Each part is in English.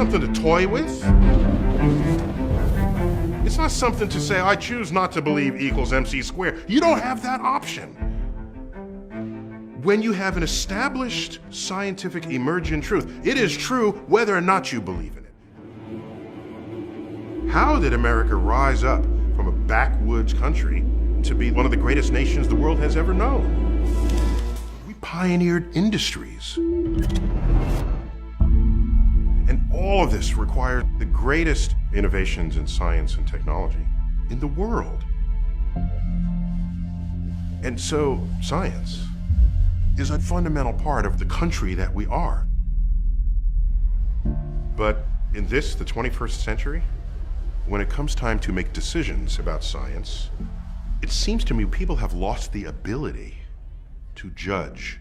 something to toy with. It's not something to say, I choose not to believe equals MC squared. You don't have that option. When you have an established scientific emergent truth, it is true whether or not you believe in it. How did America rise up from a backwoods country to be one of the greatest nations the world has ever known? We pioneered industries. And all of this required the greatest innovations in science and technology in the world. And so science is a fundamental part of the country that we are. But in this, the 21st century, when it comes time to make decisions about science, it seems to me people have lost the ability to judge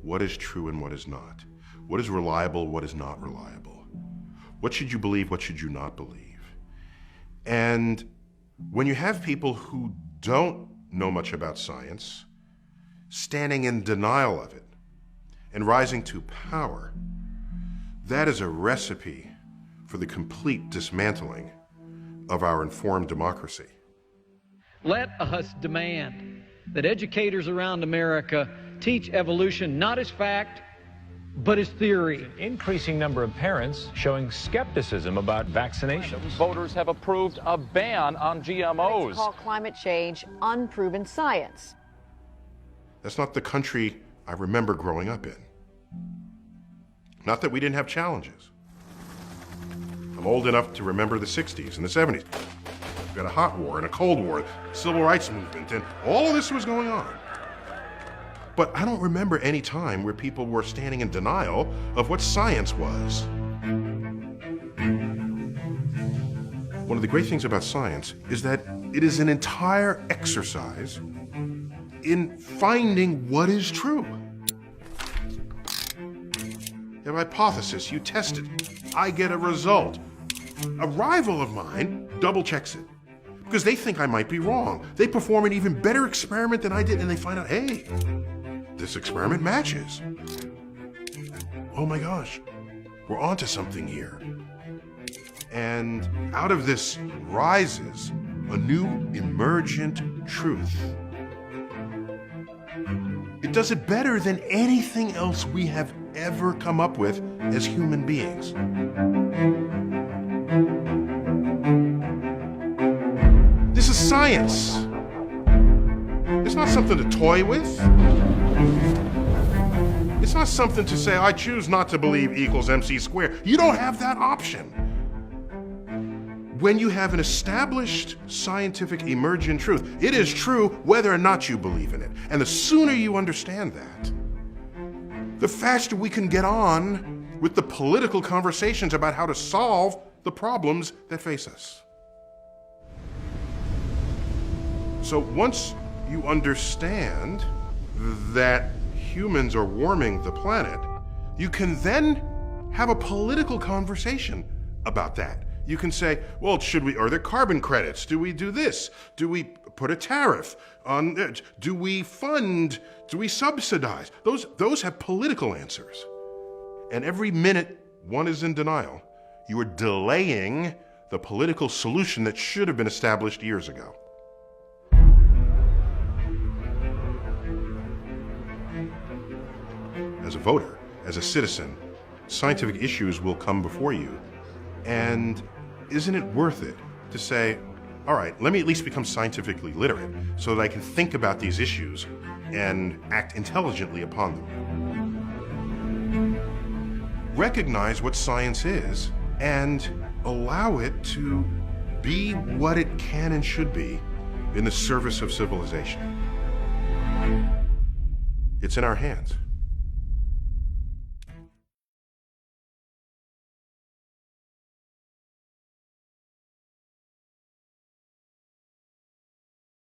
what is true and what is not. What is reliable, what is not reliable. What should you believe, what should you not believe? And when you have people who don't know much about science, standing in denial of it and rising to power, that is a recipe for the complete dismantling of our informed democracy. Let us demand that educators around America teach evolution not as fact, but as theory. An increasing number of parents showing skepticism about vaccinations. Voters have approved a ban on GMOs. Critics call climate change unproven science. That's not the country I remember growing up in. Not that we didn't have challenges. I'm old enough to remember the 60s and the 70s. We had a hot war and a cold war, civil rights movement, and all of this was going on. But I don't remember any time where people were standing in denial of what science was. One of the great things about science is that it is an entire exercise in finding what is true. You have a hypothesis, you test it, I get a result. A rival of mine double checks it because they think I might be wrong. They perform an even better experiment than I did and they find out, hey, this experiment matches. Oh my gosh, we're onto something here. And out of this rises a new emergent truth. It does it better than anything else we have ever come up with as human beings. This is science. It's not something to toy with. It's not something to say, I choose not to believe equals MC squared. You don't have that option. When you have an established scientific emergent truth, it is true whether or not you believe in it. And the sooner you understand that, the faster we can get on with the political conversations about how to solve the problems that face us. So once you understand that humans are warming the planet, you can then have a political conversation about that. You can say, well, are there carbon credits? Do we do this? Do we put a tariff on it? Do we fund? Do we subsidize? Those have political answers. And every minute one is in denial, you are delaying the political solution that should have been established years ago. As a voter, as a citizen, scientific issues will come before you. And isn't it worth it to say, all right, let me at least become scientifically literate so that I can think about these issues and act intelligently upon them. Recognize what science is and allow it to be what it can and should be in the service of civilization. It's in our hands.